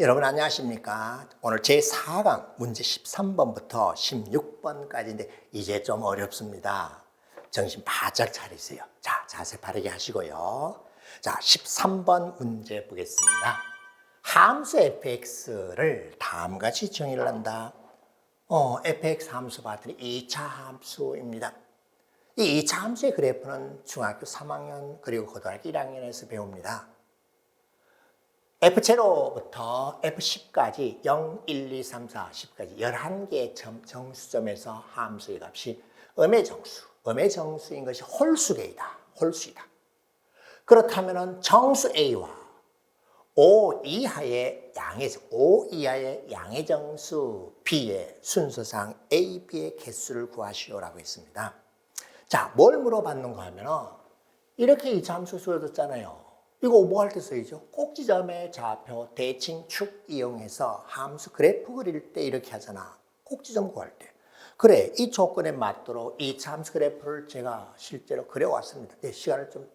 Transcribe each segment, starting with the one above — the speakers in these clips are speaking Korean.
여러분 안녕하십니까? 오늘 제4강 문제 13번부터 16번까지인데 이제 좀 어렵습니다. 정신 바짝 차리세요. 자, 자세 바르게 하시고요. 자, 13번 문제 보겠습니다. 함수 fx를 다음과 같이 정의를 한다. fx 함수 봤더니 2차 함수입니다. 이 2차 함수의 그래프는 중학교 3학년 그리고 고등학교 1학년에서 배웁니다. F0부터 F10까지 0, 1, 2, 3, 4, 10까지 11개의 정수점에서 함수의 값이 음의 정수인 것이 홀수계이다. 홀수이다. 그렇다면 정수 A와 O 이하의 양의 정수 B의 순서상 A, B의 개수를 구하시오라고 했습니다. 자, 뭘 물어봤는가 하면 이렇게 이 함수 쓰여졌잖아요. 이거 뭐 할 때 쓰이죠? 꼭지점의 좌표, 대칭, 축 이용해서 함수 그래프 그릴 때 이렇게 하잖아. 꼭지점 구할 때. 그래, 이 조건에 맞도록 이 함수 그래프를 제가 실제로 그려왔습니다. 네, 시간을 좀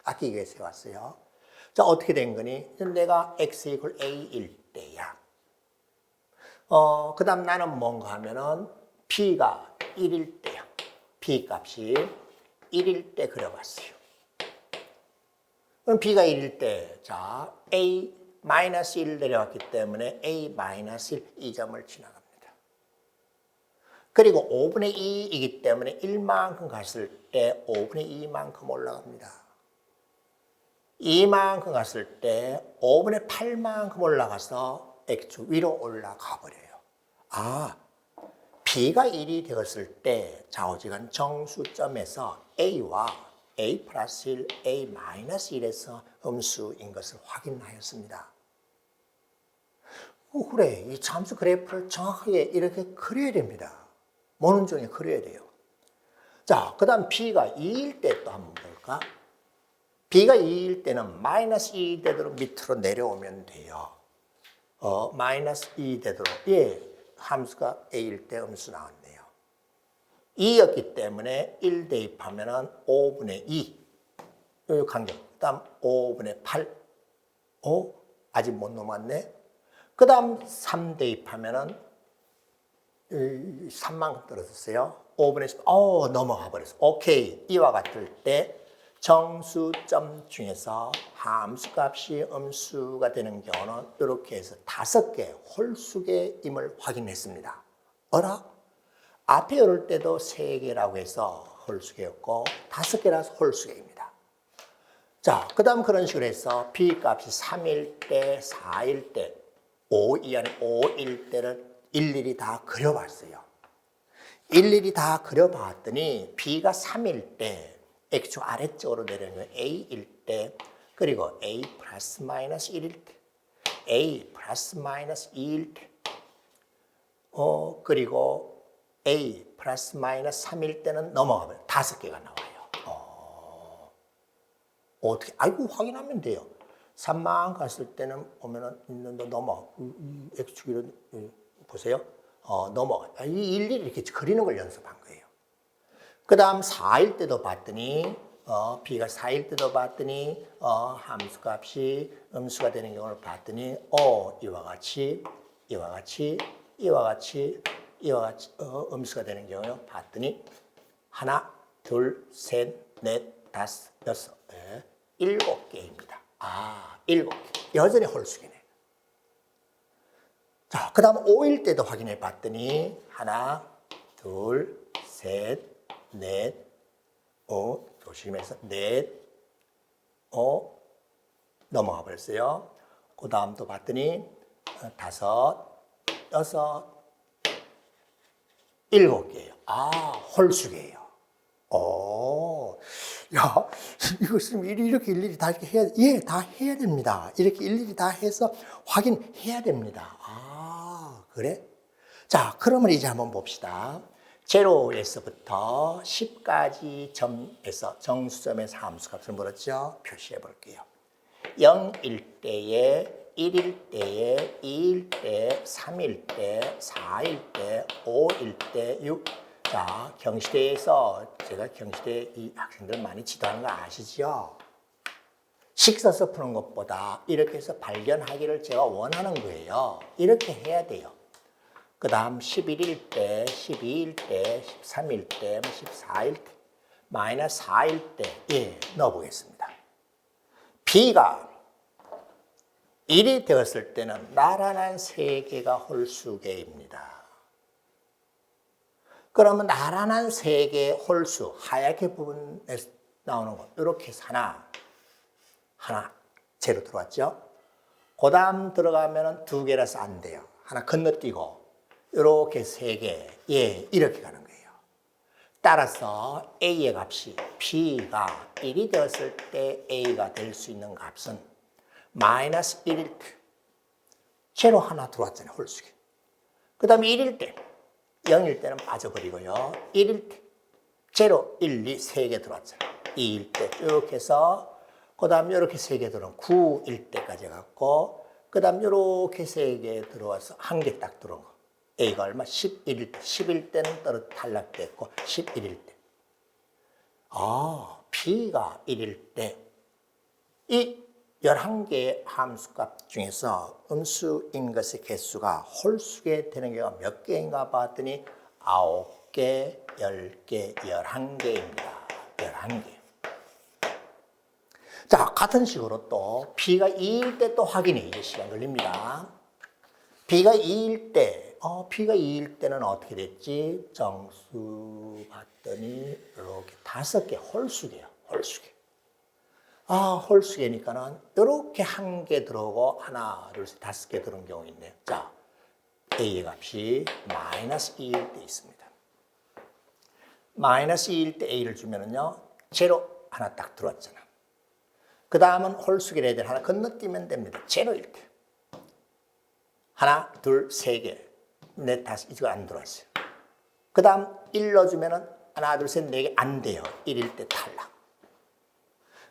아끼기 위해서 해왔어요. 자, 어떻게 된 거니? 내가 x = a일 때야. 그 다음 나는 뭔가 하면은 b가 1일 때야. b 값이 1일 때 그려봤어요. 그럼 b가 1일 때, 자, a-1 내려왔기 때문에 a-1 이 점을 지나갑니다. 그리고 5분의 2이기 때문에 1만큼 갔을 때 5분의 2만큼 올라갑니다. 2만큼 갔을 때 5분의 8만큼 올라가서 x축 위로 올라가 버려요. 아, b가 1이 되었을 때 좌우지간 정수점에서 a와 a 플러스 1, a 마이너스 1에서 음수인 것을 확인하였습니다. 그래, 이 함수 그래프를 정확하게 이렇게 그려야 됩니다. 모는 중에 그려야 돼요. 자, 그 다음 b가 2일 때 또 한번 볼까? b가 2일 때는 마이너스 2 되도록 밑으로 내려오면 돼요. 마이너스 2 되도록, 예, 함수가 a일 때 음수 나왔네요. 2였기 때문에 1 대입하면 5분의 2. 요 간격. 그 다음 5분의 8. 아직 못 넘었네. 그 다음 3 대입하면 3만큼 떨어졌어요. 5분의 10. 넘어가 버렸어. 오케이. 이와 같을 때 정수점 중에서 함수값이 음수가 되는 경우는 이렇게 해서 5개 홀수계임을 확인했습니다. 어라? 앞에 열을 때도 3개라고 해서 홀수계였고 5개라서 홀수계입니다. 자, 그 다음 그런 식으로 해서 B값이 3일 때, 4일 때, 5일 때를 일일이 다 그려봤어요. 일일이 다 그려봤더니 B가 3일 때, X축 아래쪽으로 내려오면 A일 때, 그리고 A 플러스 마이너스 1일 때, A 플러스 마이너스 2일 때, 그리고 A 플러스 마이너스 3일 때는 넘어가면 5개가 나와요. 어떻게? 아이고, 확인하면 돼요. 3만 갔을 때는 보면은 있는데 X축으로 보세요. 넘어가. 이 일일이 이렇게 그리는 걸 연습한 거예요. 그 다음 4일 때도 봤더니, B가 4일 때도 봤더니, 함수 값이 음수가 되는 경우를 봤더니, 이와 같이 음수가 되는 경우요. 봤더니 하나, 둘, 셋, 넷, 다섯, 여섯, 7개입니다. 7개. 여전히 홀수기네. 자, 그 다음 5일 때도 확인해 봤더니 하나, 둘, 셋, 넷, 조심해서 넷, 넘어가 버렸어요. 그 다음 또 봤더니 5, 6, 7개예요. 홀수계예요. 야, 이것을 이렇게 일일이 다 이렇게 해야, 예, 다 해야 됩니다. 이렇게 일일이 다 해서 확인해야 됩니다. 그래? 자, 그러면 이제 한번 봅시다. 0에서부터 10까지 점에서, 정수점에서 함수값을 물었죠? 표시해 볼게요. 0일 때에 1일 때에 2일 때, 3일 때, 4일 때, 5일 때, 6. 자, 경시대에서 제가 경시대 이 학생들 많이 지도하는 거 아시죠? 식 써서 푸는 것보다 이렇게 해서 발견하기를 제가 원하는 거예요. 이렇게 해야 돼요. 그 다음 11일 때, 12일 때, 13일 때, 14일 때, 마이너스 4일 때, 예, 넣어보겠습니다. B가 1이 되었을 때는 나란한 세개가 홀수계입니다. 그러면 나란한 세개의 홀수, 하얗게 부분에 나오는 거, 이렇게 해서 하나, 제로 들어왔죠? 그 다음 들어가면 2개라서 안 돼요. 하나 건너뛰고, 이렇게 3개, 예, 이렇게 가는 거예요. 따라서 A의 값이 B가 1이 되었을 때 A가 될 수 있는 값은 마이너스 1일 때, 제로 하나 들어왔잖아요, 홀수계. 그 다음에 1일 때, 0일 때는 빠져버리고요. 1일 때, 제로, 1, 2, 3개 들어왔잖아요. 2일 때 쭉 해서, 그 다음 이렇게 3개 들어온 9일 때까지 갔고, 그 다음 이렇게 3개 들어와서 한 개 딱 들어온 거. A가 얼마? 11일 때. 10일 때는 탈락됐고, 11일 때. B가 1일 때. 이 11개의 함수값 중에서 음수인 것의 개수가 홀수게 되는 경우가 몇 개인가 봤더니 9개, 10개, 11개입니다. 11개. 자, 같은 식으로 또 B가 2일 때 또 확인해. 이제 시간 걸립니다. B가 2일 때, B가 2일 때는 어떻게 됐지? 정수 봤더니 이렇게 5개, 홀수계요. 홀수계. 홀수계니까는 이렇게 한 개 들어오고 하나, 둘, 셋, 5개 들어온 경우 있네요. 자, A의 값이 마이너스 2일 때 있습니다. 마이너스 2일 때 A를 주면은요, 제로 하나 딱 들어왔잖아. 그 다음은 홀수계를 해야 돼. 하나 건너뛰면 됩니다. 제로일 때. 하나, 둘, 3개, 넷, 5, 이거 안 들어왔어요. 그 다음 1 넣어주면은 하나, 둘, 셋, 4개 안 돼요. 1일 때 탈락.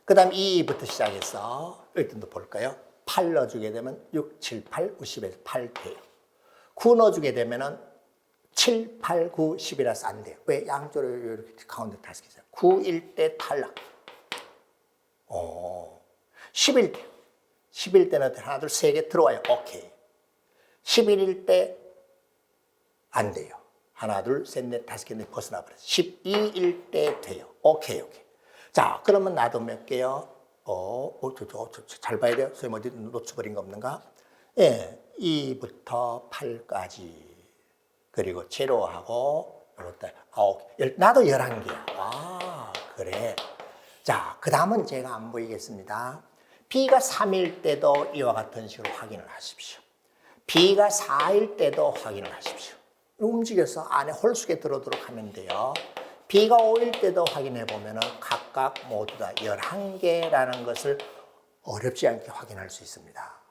그 다음 2부터 시작해서 일단도 볼까요? 8 넣어주게 되면 6, 7, 8, 9, 10에서 8 돼요. 9 넣어주게 되면은 7, 8, 9, 10이라서 안 돼요. 왜? 양쪽으로 이렇게 가운데 5개잖아요. 9일 때 탈락. 10일 때. 10일 때는 하나, 둘, 3개 들어와요. 오케이. 11일 때 안 돼요. 하나, 둘, 셋, 넷, 5개 넷 벗어나 버렸어요. 12일 때 돼요. 오케이. 자, 그러면 나도 몇 개요? 잘 봐야 돼요. 선생님 어디 놓쳐버린 거 없는가? 예, 2부터 8까지. 그리고 제로하고, 나도 11개야. 그래. 자, 그 다음은 제가 안 보이겠습니다. B가 3일 때도 이와 같은 식으로 확인을 하십시오. B가 4일 때도 확인을 하십시오. 움직여서 안에 홀수계 들어오도록 하면 돼요. B가 5일 때도 확인해 보면 각각 모두 다 11개라는 것을 어렵지 않게 확인할 수 있습니다.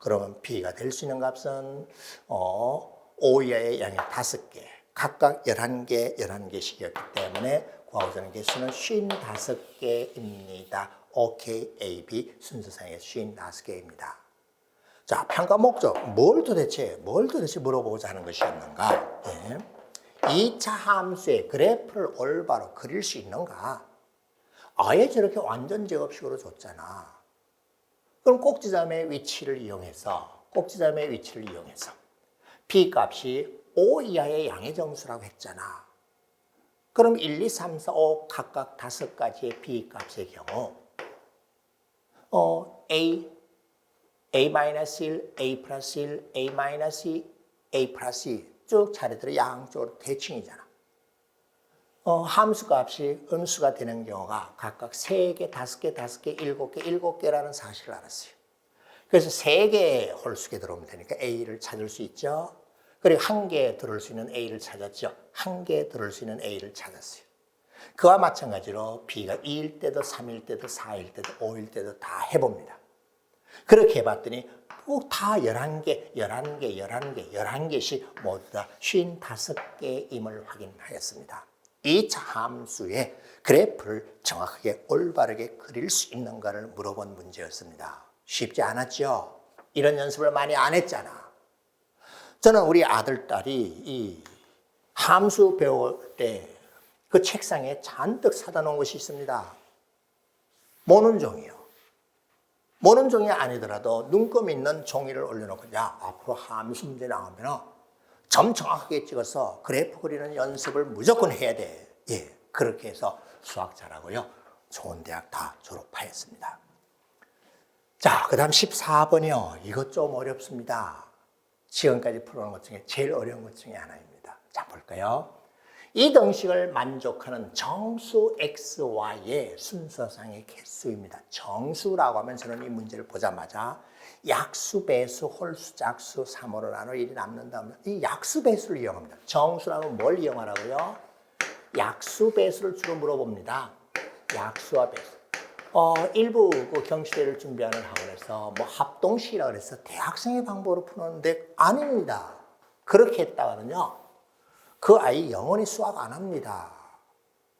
그러면 B가 될 수 있는 값은 5 이하의 양의 5개, 각각 11개, 11개씩이었기 때문에 구하고자 하는 개수는 55개입니다. OK, A, B 순서상의 55개입니다. 자, 평가 목적. 뭘 도대체 물어보고자 하는 것이었는가? 예. 2차 함수의 그래프를 올바로 그릴 수 있는가? 아예 저렇게 완전 제곱식으로 줬잖아. 그럼 꼭지점의 위치를 이용해서 B 값이 5 이하의 양의 정수라고 했잖아. 그럼 1, 2, 3, 4, 5 각각 5가지의 B 값의 경우 A-1, A+1, A-2, A+2 쭉 차례대로 양쪽으로 대칭이잖아. 함수 값이 음수가 되는 경우가 각각 3개, 5개, 5개, 7개, 7개라는 사실을 알았어요. 그래서 3개의 홀수계 들어오면 되니까 A를 찾을 수 있죠. 그리고 1개 들어올 수 있는 A를 찾았죠. 1개 들어올 수 있는 A를 찾았어요. 그와 마찬가지로 B가 2일 때도 3일 때도 4일 때도 5일 때도 다 해봅니다. 그렇게 해봤더니 꼭 다 11개씩 모두 다 55개임을 확인하였습니다. 2차 함수의 그래프를 정확하게 올바르게 그릴 수 있는가를 물어본 문제였습니다. 쉽지 않았죠? 이런 연습을 많이 안 했잖아. 저는 우리 아들, 딸이 이 함수 배울 때 그 책상에 잔뜩 사다 놓은 것이 있습니다. 모는 종이요. 모는 종이 아니더라도 눈금 있는 종이를 올려놓고 야 앞으로 함수 문제 나오면 점 정확하게 찍어서 그래프 그리는 연습을 무조건 해야 돼. 예, 그렇게 해서 수학 잘하고요. 좋은 대학 다 졸업하였습니다. 자, 그 다음 14번이요. 이것 좀 어렵습니다. 지금까지 풀어놓은 것 중에 제일 어려운 것 중에 하나입니다. 자, 볼까요? 이 등식을 만족하는 정수 xy의 순서상의 개수입니다. 정수라고 하면 저는 이 문제를 보자마자 약수, 배수, 홀수, 짝수, 3으로 나눠 1이 남는다면 이 약수, 배수를 이용합니다. 정수라면 뭘 이용하라고요? 약수, 배수를 주로 물어봅니다. 약수와 배수. 일부 그 경시대를 준비하는 학원에서 뭐 합동식이라고 해서 대학생의 방법으로 푸는데 아닙니다. 그렇게 했다가는요. 그 아이 영원히 수학 안 합니다.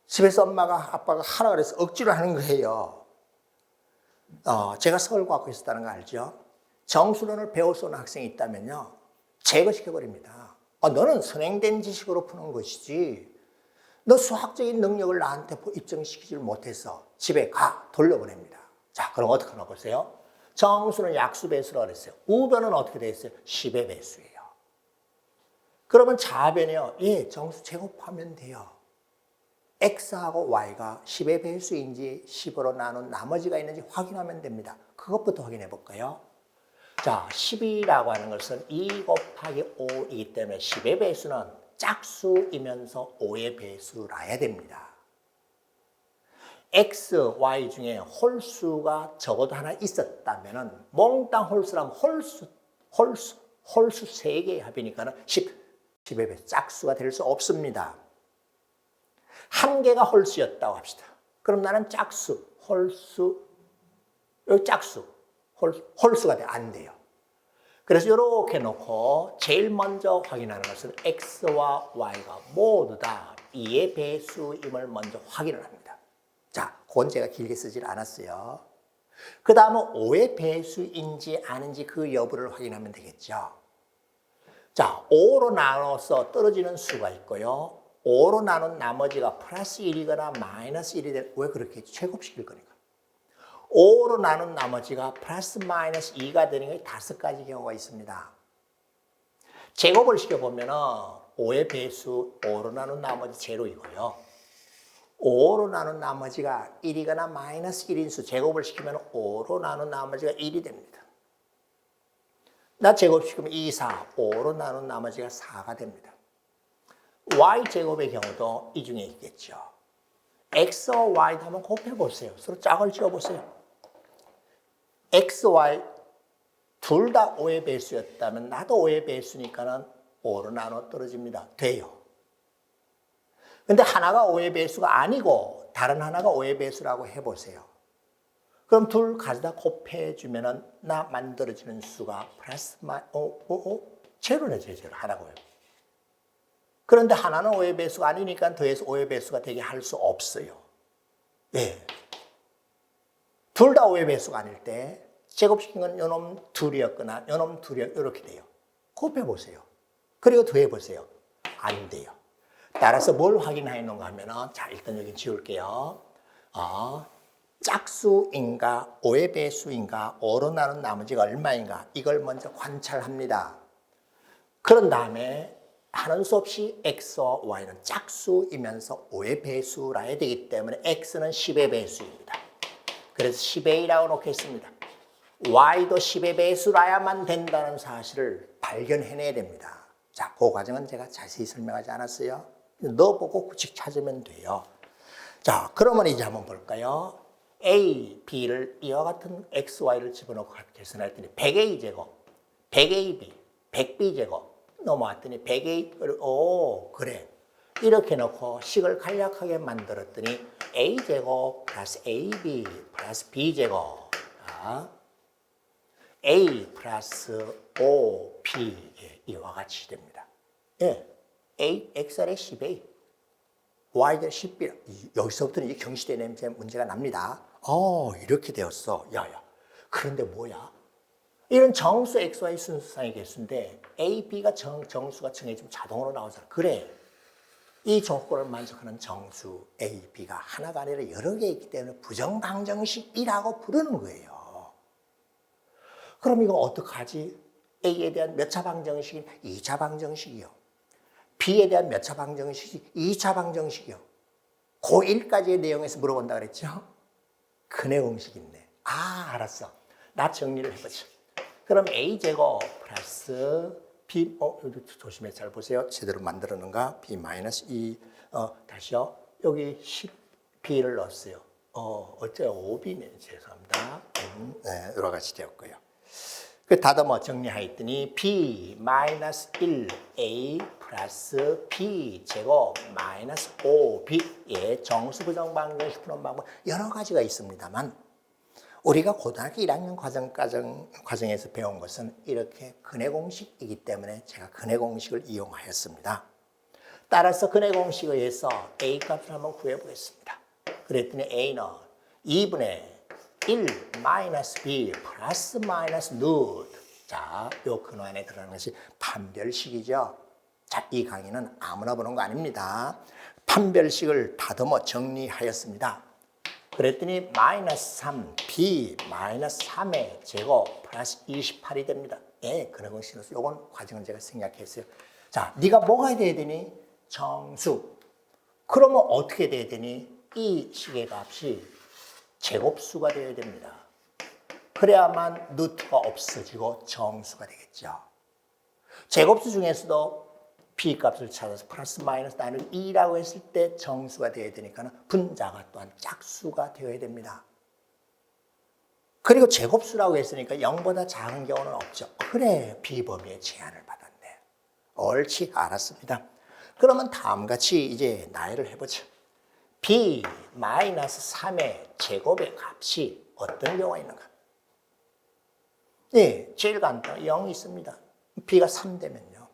집에서 엄마가 아빠가 하라 그래서 억지로 하는 거예요. 제가 서울과학고 있었다는 거 알죠? 정수론을 배울 수 있는 학생이 있다면요. 제거시켜버립니다. 너는 선행된 지식으로 푸는 것이지 너 수학적인 능력을 나한테 입증시키지 못해서 집에 가 돌려보냅니다. 자, 그럼 어떻게 하나 보세요. 정수는 약수 배수라고 그랬어요. 우변은 어떻게 되어 있어요? 10의 배수예요. 그러면 좌변이요. 예, 정수 제곱하면 돼요. x하고 y가 10의 배수인지 10으로 나눈 나머지가 있는지 확인하면 됩니다. 그것부터 확인해 볼까요? 자, 10이라고 하는 것은 2 곱하기 5이기 때문에 10의 배수는 짝수이면서 5의 배수라야 됩니다. x, y 중에 홀수가 적어도 하나 있었다면 몽땅 홀수라면 홀수 3개의 합이니까 10의 배수, 짝수가 될 수 없습니다. 한 개가 홀수였다고 합시다. 그럼 나는 짝수, 홀수, 여기 짝수, 홀수가 안 돼요. 그래서 이렇게 놓고 제일 먼저 확인하는 것은 x와 y가 모두 다 2의 배수임을 먼저 확인을 합니다. 자, 그건 제가 길게 쓰질 않았어요. 그 다음은 5의 배수인지 아닌지 그 여부를 확인하면 되겠죠. 자, 5로 나눠서 떨어지는 수가 있고요. 5로 나눈 나머지가 플러스 1이거나 마이너스 1이 될, 왜 그렇게 제곱시킬 거니까. 5로 나눈 나머지가 플러스 마이너스 2가 되는 게 5가지 경우가 있습니다. 제곱을 시켜보면 5의 배수 5로 나눈 나머지 제로이고요. 5로 나눈 나머지가 1이거나 마이너스 1인 수 제곱을 시키면 5로 나눈 나머지가 1이 됩니다. 나 제곱시키면 2, 4, 5로 나눈 나머지가 4가 됩니다. y제곱의 경우도 이 중에 있겠죠. x와 y도 한번 곱해보세요. 서로 짝을 지어보세요. x, y 둘 다 5의 배수였다면 나도 5의 배수니까는 5로 나눠 떨어집니다. 돼요. 근데 하나가 5의 배수가 아니고 다른 하나가 5의 배수라고 해보세요. 그럼 둘 가져다 곱해주면은 나 만들어지는 수가 플러스 제로네, 제로 하나고요. 그런데 하나는 5의 배수가 아니니까 더해서 5의 배수가 되게 할 수 없어요. 예. 둘 다 5의 배수가 아닐 때 제곱시킨 건 요놈 둘이었거나 요놈 둘이었거나 이렇게 돼요. 곱해보세요. 그리고 더해보세요. 안 돼요. 따라서 뭘 확인하였는가 하면은, 자, 일단 여기 지울게요. 짝수인가, 5의 배수인가, 5로 나눈 나머지가 얼마인가, 이걸 먼저 관찰합니다. 그런 다음에 하는 수 없이 x와 y는 짝수이면서 5의 배수라야 되기 때문에 x는 10의 배수입니다. 그래서 10a라고 놓겠습니다. y도 10의 배수라야만 된다는 사실을 발견해내야 됩니다. 자, 그 과정은 제가 자세히 설명하지 않았어요. 넣어보고 규칙 찾으면 돼요. 자, 그러면 이제 한번 볼까요? a, b를 이와 같은 x, y를 집어넣고 계산했더니 100a제곱, 100ab, 100b제곱 넘어왔더니 100a, 오, 그래. 이렇게 놓고 식을 간략하게 만들었더니 a제곱 플러스 ab 플러스 b제곱, a 플러스 5b, 이와 같이 됩니다. 예, a, xr의 10a, y의 10b. 여기서부터는 이 경시대 냄새 문제가 납니다. 이렇게 되었어. 야야. 그런데 뭐야? 이런 정수 xy 순서상의 개수인데 a, b가 정수가 정해지면 자동으로 나오잖아. 그래. 이 조건을 만족하는 정수 a, b가 하나가 아니라 여러 개 있기 때문에 부정방정식이라고 부르는 거예요. 그럼 이거 어떡하지? A에 대한 몇 차 방정식이 2차 방정식이요. B에 대한 몇 차 방정식이 2차 방정식이요. 고1까지의 내용에서 물어본다 그랬죠? 근해 공식 있네. 아, 알았어. 나 정리를 해보자. 그럼 A제곱 플러스 B, 조심해 잘 보세요. 제대로 만들었는가? B 마이너스 2, 다시요. 여기 10B를 넣었어요. 어째요? 5B네. 죄송합니다. 네, 여러 가지 되었고요. 그 다듬어 정리하였더니 B 마이너스 1A 플러스 B 제곱 마이너스 5B의 정수 부정 방정식 푸는 방법 여러 가지가 있습니다만 우리가 고등학교 1학년 과정에서 배운 것은 이렇게 근해 공식이기 때문에 제가 근해 공식을 이용하였습니다. 따라서 근해 공식에 의해서 A 값을 한번 구해보겠습니다. 그랬더니 A는 2분의 1 마이너스 B 플러스 마이너스 루트. 자, 요 근호 안에 들어가는 것이 판별식이죠. 자, 이 강의는 아무나 보는 거 아닙니다. 판별식을 다듬어 정리하였습니다. 그랬더니 마이너스 3 B 마이너스 3의 제곱 플러스 28이 됩니다. 예, 근호 공식으로서 요건 과정을 제가 생략했어요. 자, 네가 뭐가 돼야 되니? 정수. 그러면 어떻게 돼야 되니? 이 식의 값이 제곱수가 되어야 됩니다. 그래야만 루트가 없어지고 정수가 되겠죠. 제곱수 중에서도 B값을 찾아서 플러스 마이너스 나누기 2라고 했을 때 정수가 되어야 되니까 분자가 또한 짝수가 되어야 됩니다. 그리고 제곱수라고 했으니까 0보다 작은 경우는 없죠. 그래, B범위의 제한을 받았네. 옳지, 알았습니다. 그러면 다음같이 이제 나열을 해보죠. B 마이너스 3의 제곱의 값이 어떤 경우가 있는가? 예, 제일 간단한 0이 있습니다. B가 3 되면요.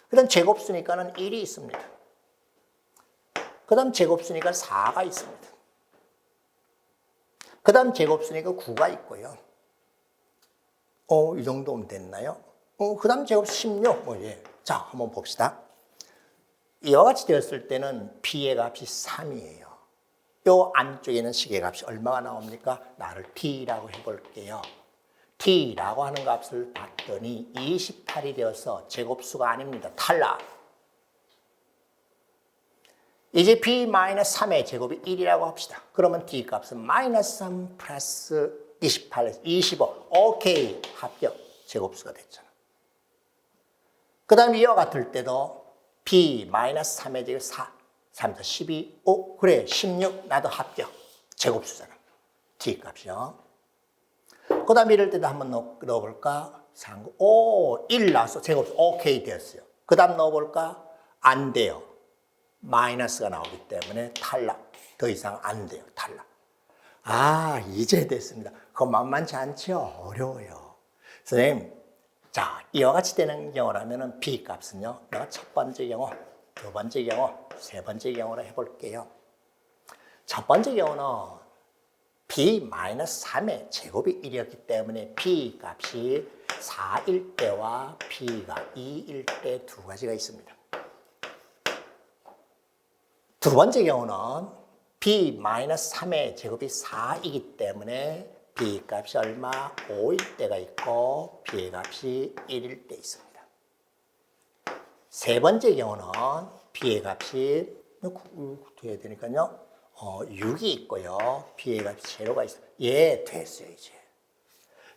그 다음 제곱수니까는 1이 있습니다. 그 다음 제곱수니까 4가 있습니다. 그 다음 제곱수니까 9가 있고요. 이 정도면 됐나요? 그 다음 제곱수 16. 예. 자, 한번 봅시다. 이와 같이 되었을 때는 B의 값이 3이에요. 요 안쪽에 있는 식의 값이 얼마가 나옵니까? 나를 T라고 해볼게요. T라고 하는 값을 봤더니 28이 되어서 제곱수가 아닙니다. 탈락. 이제 B-3의 제곱이 1이라고 합시다. 그러면 D 값은 마이너스 3 플러스 28에서 25. 오케이. 합격. 제곱수가 됐잖아. 그 다음에 이와 같을 때도 B-3의 제곱 4, 3, 4, 12, 5, 그래 16 나도 합격. 제곱수잖아. D 값이요. 그 다음에 이럴 때도 한번 넣어볼까? 3, 5, 1 나왔어. 제곱수 오케이 되었어요. 그 다음 넣어볼까? 안 돼요. 마이너스가 나오기 때문에 탈락. 더 이상 안 돼요. 탈락. 아, 이제 됐습니다. 그거 만만치 않죠? 어려워요. 선생님, 자, 이와 같이 되는 경우라면 B 값은요, 내가 첫 번째 경우, 두 번째 경우, 세 번째 경우로 해볼게요. 첫 번째 경우는 B-3의 제곱이 1이었기 때문에 B 값이 4일 때와 B가 2일 때 두 가지가 있습니다. 두 번째 경우는 B-3의 제곱이 4이기 때문에 B 값이 얼마? 5일 때가 있고 B의 값이 1일 때 있습니다. 세 번째 경우는 B의 값이 돼야 되니까요. 6이 있고요. B의 값이 제로가 있어요. 예, 됐어요, 이제.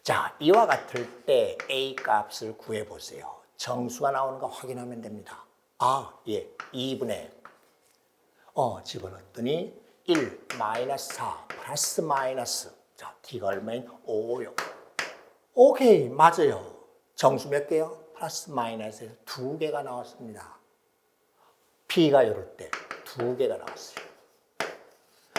자, 이와 같을 때 A 값을 구해보세요. 정수가 나오는 거 확인하면 됩니다. 아, 예, 2분의 집어넣었더니 1 마이너스 4 플러스 마이너스. 자, T가 얼마인? 5요. 오케이, 맞아요. 정수 몇 개요? 플러스 마이너스에서 2개가 나왔습니다. B가 이럴 때 2개가 나왔어요.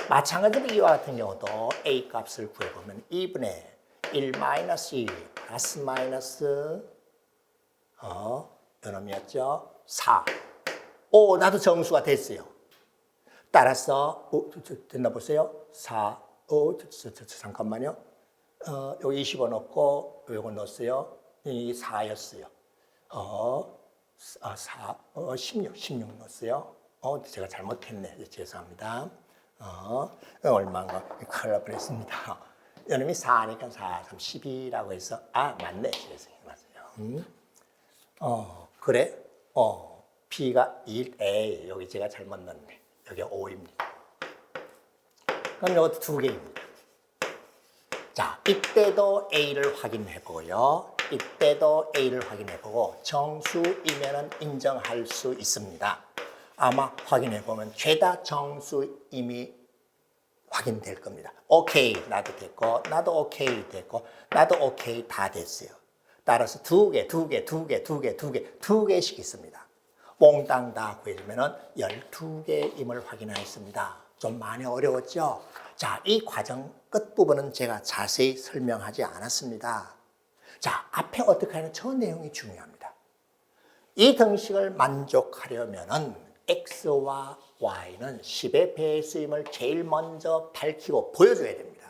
마찬가지로 이와 같은 경우도 A 값을 구해보면 2분의 1 마이너스 2 플러스 마이너스 요놈이었죠? 4. 오, 나도 정수가 됐어요. 따라서 됐나 보세요. 4. 잠깐만요. 여기 25 넣고 요거 넣었어요. 이 4였어요. 16 넣었어요. 제가 잘못했네. 죄송합니다. 얼마인가 큰일 날 뻔했습니다. 이놈이 4니까 4, 3, 12라고 해서 맞네. 그래서 맞아요. 그래? B가 1, 에이, 여기 제가 잘못 넣었네. 여기 5입니다. 그럼 이것도 2개입니다. 자, 이때도 A를 확인해 보고요. 이때도 A를 확인해 보고 정수이면은 인정할 수 있습니다. 아마 확인해 보면 죄다 정수임이 확인될 겁니다. 오케이, 나도 됐고, 나도 오케이 됐고, 나도 오케이 다 됐어요. 따라서 2개씩 있습니다. 몽땅 다 구해주면 12개임을 확인하였습니다. 좀 많이 어려웠죠? 자, 이 과정 끝부분은 제가 자세히 설명하지 않았습니다. 자, 앞에 어떻게 하는 저 내용이 중요합니다. 이 등식을 만족하려면은 X와 Y는 10의 배수임을 제일 먼저 밝히고 보여줘야 됩니다.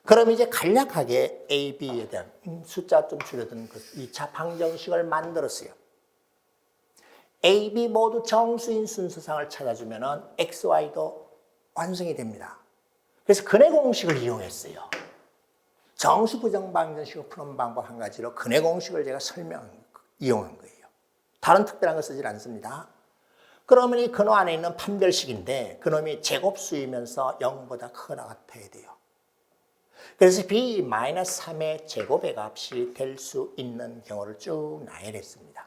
그럼 이제 간략하게 A, B에 대한 숫자 좀 줄여든 그 2차 방정식을 만들었어요. A, B 모두 정수인 순서상을 찾아주면 X, Y도 완성이 됩니다. 그래서 근해 공식을 이용했어요. 정수 부정 방정식을 푸는 방법 한 가지로 근해 공식을 제가 이용한 거예요. 다른 특별한 거 쓰질 않습니다. 그러면 이 근호 안에 있는 판별식인데 그놈이 제곱수이면서 0보다 크거나 같아야 돼요. 그래서 B-3의 제곱의 값이 될 수 있는 경우를 쭉 나열했습니다.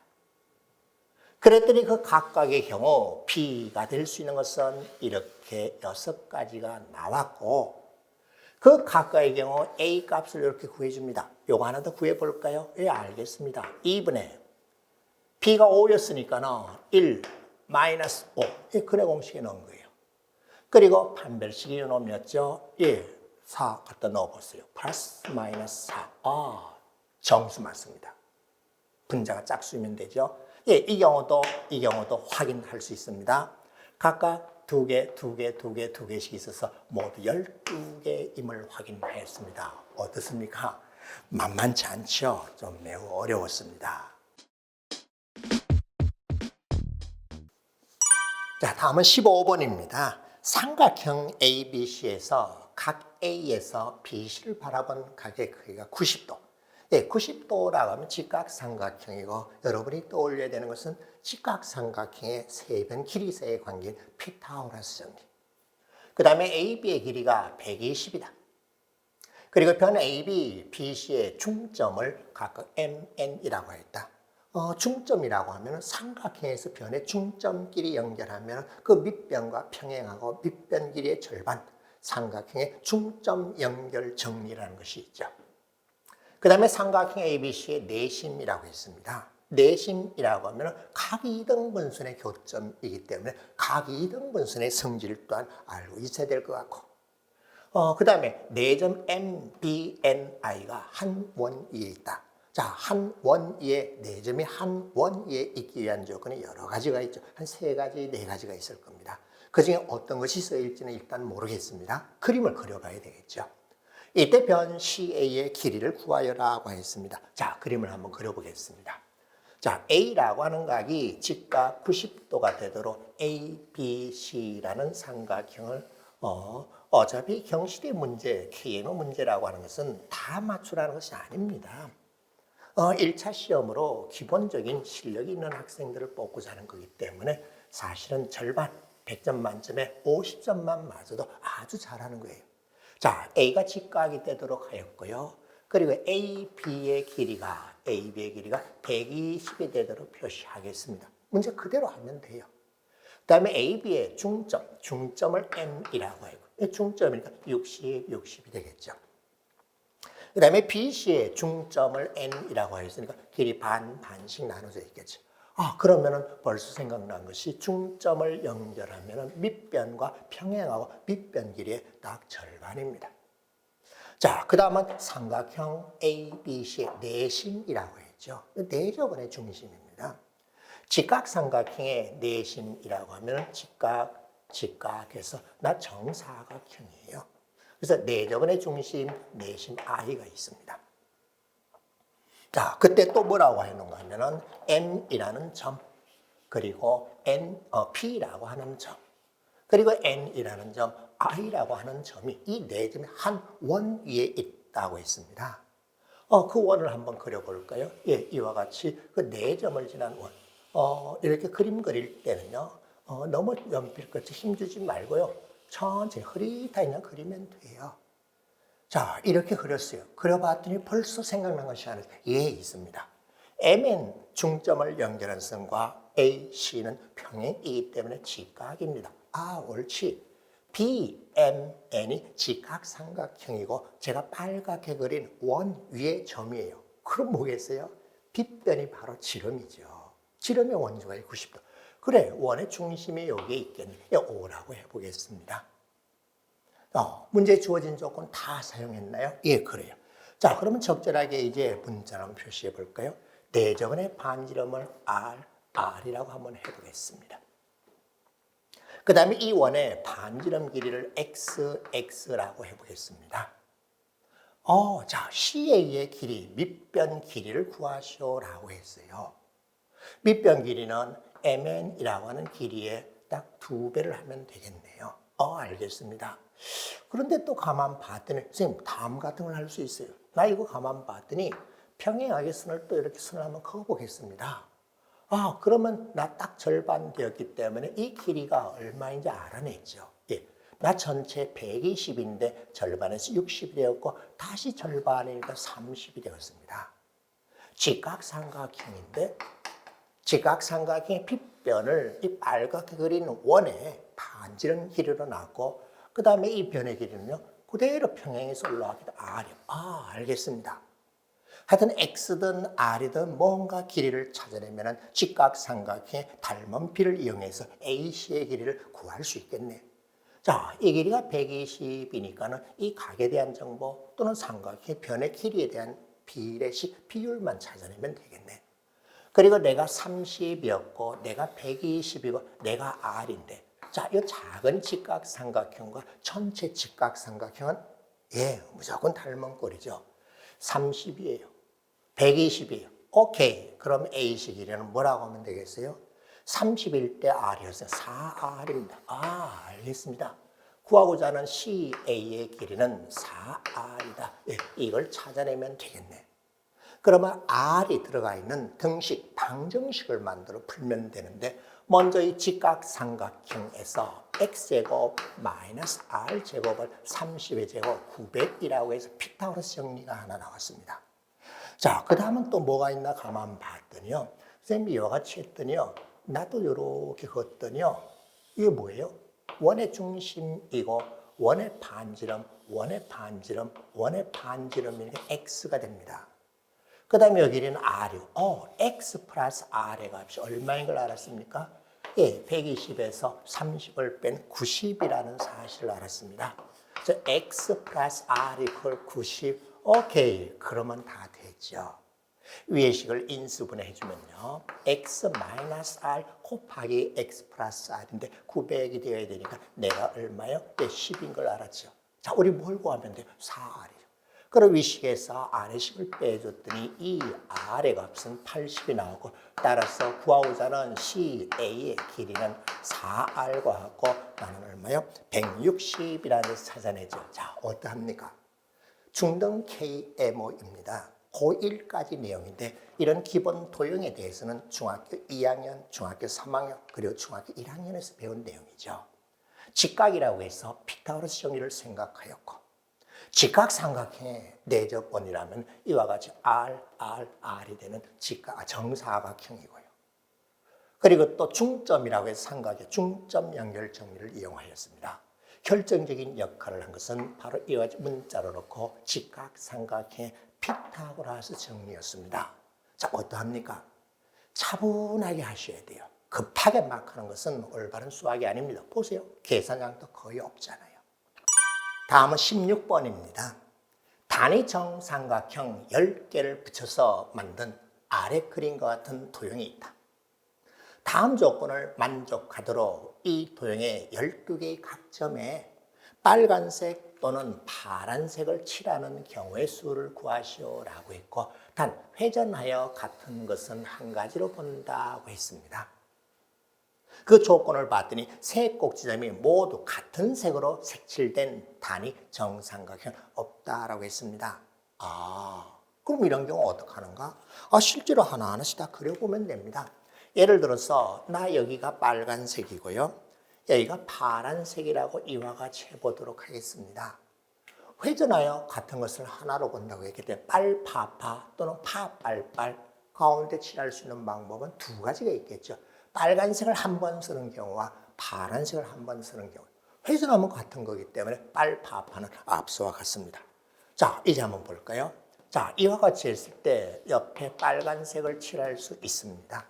그랬더니 그 각각의 경우 B가 될 수 있는 것은 이렇게 6가지가 나왔고 그 각각의 경우 A 값을 이렇게 구해줍니다. 요거 하나 더 구해볼까요? 예, 알겠습니다. 2분의 B가 5였으니까 1 마이너스 5. 이 근해 공식에 넣은 거예요. 그리고 판별식이 이놈이었죠. 1, 4 갖다 넣어보세요. 플러스 마이너스 4. 정수 맞습니다. 분자가 짝수이면 되죠. 예, 이 경우도 확인할 수 있습니다. 각각 2개씩 있어서 모두 12개임을 확인하였습니다. 어떻습니까? 만만치 않죠? 좀 매우 어려웠습니다. 자, 다음은 15번입니다. 삼각형 ABC에서 각 A에서 BC를 바라본 각의 크기가 90도. 네, 90도라고 하면 직각삼각형이고 여러분이 떠올려야 되는 것은 직각삼각형의 세변 길이 사이의 관계인 피타고라스 정리. 그 다음에 AB의 길이가 120이다. 그리고 변 AB, BC의 중점을 각각 MN이라고 했다. 중점이라고 하면 삼각형에서 변의 중점끼리 연결하면 그 밑변과 평행하고 밑변 길이의 절반, 삼각형의 중점 연결 정리라는 것이 있죠. 그 다음에 삼각형 ABC의 내심이라고 했습니다. 내심이라고 하면 각 이등분선의 교점이기 때문에 각 이등분선의 성질 또한 알고 있어야 될 것 같고 그 다음에 내점 MBNI가 한 원위에 있다. 자, 한 원위에 내점이 한 원위에 있기 위한 조건이 여러 가지가 있죠. 한 3가지, 4가지가 있을 겁니다. 그중에 어떤 것이 쓰일지는 일단 모르겠습니다. 그림을 그려봐야 되겠죠. 이때 변 CA의 길이를 구하여라고 했습니다. 자, 그림을 한번 그려보겠습니다. 자, A라고 하는 각이 직각 90도가 되도록 ABC라는 삼각형을 어차피 경실의 문제, KM의 문제라고 하는 것은 다 맞추라는 것이 아닙니다. 1차 시험으로 기본적인 실력이 있는 학생들을 뽑고자 하는 거기 때문에 사실은 절반, 100점 만점에 50점만 맞아도 아주 잘하는 거예요. 자, A가 직각이 되도록 하였고요. 그리고 AB의 길이가 120이 되도록 표시하겠습니다. 문제 그대로 하면 돼요. 그 다음에 AB의 중점을 M이라고 하고 중점이니까 60이 되겠죠. 그 다음에 BC의 중점을 N이라고 하였으니까 길이 반씩 나눠져 있겠죠. 그러면은 벌써 생각난 것이 중점을 연결하면은 밑변과 평행하고 밑변 길이의 딱 절반입니다. 자, 그 다음은 삼각형 ABC의 내심이라고 했죠. 내접원의 중심입니다. 직각삼각형의 내심이라고 하면 직각에서 나 정사각형이에요. 그래서 내접원의 중심, 내심 I가 있습니다. 자, 그때 또 뭐라고 해놓은가 하면은 M이라는 점, 그리고 P라고 하는 점, 그리고 N이라는 점, I라고 하는 점이 이 네 점이 한 원 위에 있다고 했습니다. 그 원을 한번 그려볼까요? 예, 이와 같이 그 네 점을 지난 원. 이렇게 그림 그릴 때는요, 너무 연필같이 힘주지 말고요. 천천히 흐릿하게 그냥 그리면 돼요. 자, 이렇게 그렸어요. 그려봤더니 벌써 생각난 것이 하나 있습니다. MN 중점을 연결한 선과 AC는 평행이기 때문에 직각입니다. 옳지. BMN이 직각삼각형이고 제가 빨갛게 그린 원 위의 점이에요. 그럼 뭐겠어요? 빗변이 바로 지름이죠. 지름의 원주각이 90도. 그래, 원의 중심이 여기에 있겠네. O라고 해보겠습니다. 문제에 주어진 조건 다 사용했나요? 예, 그래요. 자, 그러면 적절하게 이제 문자를 한번 표시해 볼까요? 네 점의 반지름을 R이라고 한번 해보겠습니다. 그 다음에 이 원의 반지름 길이를 XX라고 해보겠습니다. 자, CA의 길이, 밑변 길이를 구하시오라고 했어요. 밑변 길이는 MN이라고 하는 길이에 딱 2배를 하면 되겠네요. 알겠습니다. 그런데 또 가만 봤더니, 선생님, 다음 같은 걸 할 수 있어요. 나 이거 가만 봤더니 평행하게 선을 또 이렇게 선을 한번 그어보겠습니다. 그러면 나 딱 절반 되었기 때문에 이 길이가 얼마인지 알아냈죠. 예. 나 전체 120인데 절반에서 60이 되었고 다시 절반이니까 30이 되었습니다. 직각삼각형인데 직각삼각형의 빗변을 이 빨갛게 그리는 원의 반지름 길이로 놨고 그 다음에 이 변의 길이는요 그대로 평행해서 올라가기도 R이요. 알겠습니다. 하여튼 X든 R이든 뭔가 길이를 찾아내면 직각삼각형의 닮은 비를 이용해서 AC의 길이를 구할 수 있겠네. 자, 이 길이가 120이니까는 이 각에 대한 정보 또는 삼각형의 변의 길이에 대한 비례식 비율만 찾아내면 되겠네. 그리고 내가 30이었고 내가 120이고 내가 R인데 자, 이 작은 직각삼각형과 전체 직각삼각형은 무조건 닮은 꼴이죠. 30이에요. 120이에요. 오케이. 그럼 AC 길이는 뭐라고 하면 되겠어요? 30일 때 R이었어요. 4R입니다. 알겠습니다. 구하고자 하는 CA의 길이는 4R이다. 이걸 찾아내면 되겠네. 그러면 R이 들어가 있는 등식, 방정식을 만들어 풀면 되는데 먼저 이 직각삼각형에서 X제곱 마이너스 R제곱을 30의 제곱 900이라고 해서 피타고라스 정리가 하나 나왔습니다. 자, 그 다음은 또 뭐가 있나 가만 봤더니요. 선생님이 이와 같이 했더니요. 나도 이렇게 걷더니요. 이게 뭐예요? 원의 중심이고 원의 반지름, 원의 반지름, 원의 반지름이니까 X가 됩니다. 그 다음에 여기는 R이요. X 플러스 R의 값이 얼마인 걸 알았습니까? 120에서 30을 뺀 90이라는 사실을 알았습니다. 그래서 X 플러스 R 이퀄 90. 오케이. 그러면 다 됐죠. 위의 식을 인수분해 해주면요. X 마이너스 R 곱하기 X 플러스 R인데 900이 되어야 되니까 내가 얼마요? 10인 걸 알았죠. 자, 우리 뭘 구하면 돼요? 4R이요. 그럼 위 식에서 R의 식을 빼줬더니 이 R의 값은 80이 나오고 따라서 구하고자 하는 CA의 길이는 4R과 같고 나는 얼마요? 160이라는 데서 찾아내죠. 자, 어떠합니까? 중등 KMO입니다. 고1까지 내용인데 이런 기본 도형에 대해서는 중학교 2학년, 중학교 3학년, 그리고 중학교 1학년에서 배운 내용이죠. 직각이라고 해서 피타고라스 정리를 생각하였고 직각삼각형의 내접원이라면 이와 같이 R이 되는 정사각형이고요. 그리고 또 중점이라고 해서 삼각의 중점 연결 정리를 이용하였습니다. 결정적인 역할을 한 것은 바로 이와 같이 문자로 놓고 직각삼각형의 피타고라스 정리였습니다. 자, 어떠합니까? 차분하게 하셔야 돼요. 급하게 막 하는 것은 올바른 수학이 아닙니다. 보세요. 계산량도 거의 없잖아요. 다음은 16번입니다. 단위 정삼각형 10개를 붙여서 만든 아래 그림과 같은 도형이 있다. 다음 조건을 만족하도록 이 도형의 12개의 각점에 빨간색 또는 파란색을 칠하는 경우의 수를 구하시오라고 했고 단 회전하여 같은 것은 한 가지로 본다고 했습니다. 그 조건을 봤더니 세 꼭지점이 모두 같은 색으로 색칠된 단이 정삼각형 없다라고 했습니다. 그럼 이런 경우 어떻게 하는가? 실제로 하나하나씩 다 그려보면 됩니다. 예를 들어서 나 여기가 빨간색이고요. 여기가 파란색이라고 이와 같이 해보도록 하겠습니다. 회전하여 같은 것을 하나로 본다고 했기 때문에 빨파파 또는 파빨빨 가운데 칠할 수 있는 방법은 두 가지가 있겠죠. 빨간색을 한 번 쓰는 경우와 파란색을 한 번 쓰는 경우. 회전하면 같은 거기 때문에 빨파파는 앞서와 같습니다. 자, 이제 한번 볼까요? 자, 이와 같이 했을 때 옆에 빨간색을 칠할 수 있습니다.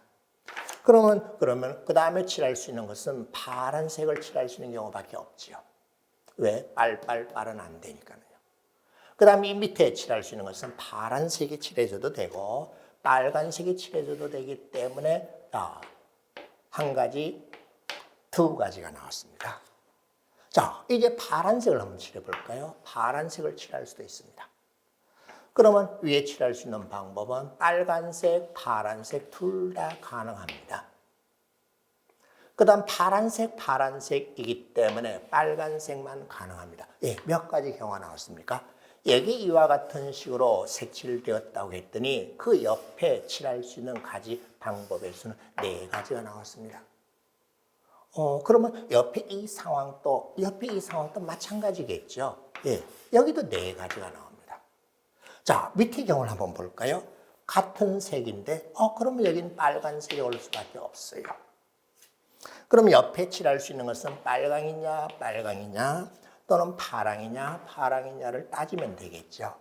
그러면 그 다음에 칠할 수 있는 것은 파란색을 칠할 수 있는 경우밖에 없지요. 왜? 빨빨빨은 안 되니까요. 그 다음에 이 밑에 칠할 수 있는 것은 파란색이 칠해줘도 되고 빨간색이 칠해줘도 되기 때문에 한 가지, 두 가지가 나왔습니다. 자, 이제 파란색을 한번 칠해볼까요? 파란색을 칠할 수도 있습니다. 그러면 위에 칠할 수 있는 방법은 빨간색, 파란색 둘 다 가능합니다. 그 다음 파란색이기 때문에 빨간색만 가능합니다. 몇 가지 경우가 나왔습니까? 여기 이와 같은 식으로 색칠되었다고 했더니 그 옆에 칠할 수 있는 가지 방법의 수는 4가지가 나왔습니다. 그러면 옆에 이 상황도 마찬가지겠죠. 여기도 4가지가 나옵니다. 자, 밑에 경우를 한번 볼까요? 같은 색인데, 그러면 여기는 빨간색이 올 수밖에 없어요. 그럼 옆에 칠할 수 있는 것은 빨강이냐 또는 파랑이냐를 따지면 되겠죠.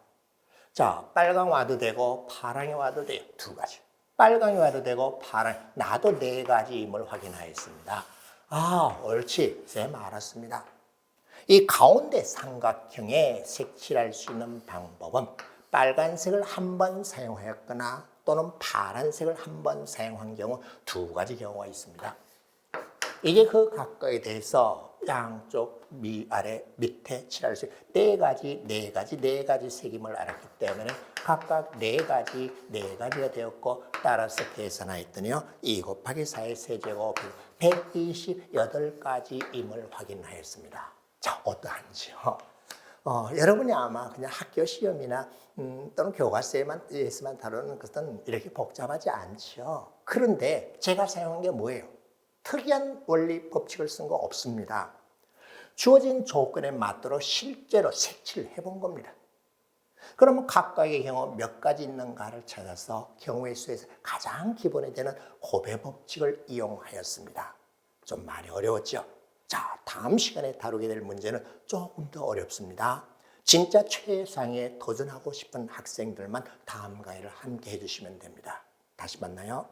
자, 빨강 와도 되고 파랑이 와도 돼요. 2가지. 빨강이 와도 되고 파랑, 나도 4가지임을 확인하였습니다. 옳지. 쌤 알았습니다. 이 가운데 삼각형에 색칠할 수 있는 방법은 빨간색을 한 번 사용하였거나 또는 파란색을 한 번 사용한 경우 2가지 경우가 있습니다. 이게 그 각각에 대해서 양쪽 위아래 밑에 칠할 수 있는 4가지 색임을 알았기 때문에 각각 4가지가 되었고 따라서 계산하였더니요 2 곱하기 4의 세제곱이 128가지임을 확인하였습니다. 자, 어떠한지요? 여러분이 아마 그냥 학교 시험이나 또는 교과서에만 다루는 것은 이렇게 복잡하지 않죠. 그런데 제가 사용한 게 뭐예요? 특이한 원리 법칙을 쓴 거 없습니다. 주어진 조건에 맞도록 실제로 색칠을 해본 겁니다. 그러면 각각의 경우 몇 가지 있는가를 찾아서 경우의 수에서 가장 기본이 되는 곱의 법칙을 이용하였습니다. 좀 많이 어려웠죠? 자, 다음 시간에 다루게 될 문제는 조금 더 어렵습니다. 진짜 최상에 도전하고 싶은 학생들만 다음 강의를 함께 해주시면 됩니다. 다시 만나요.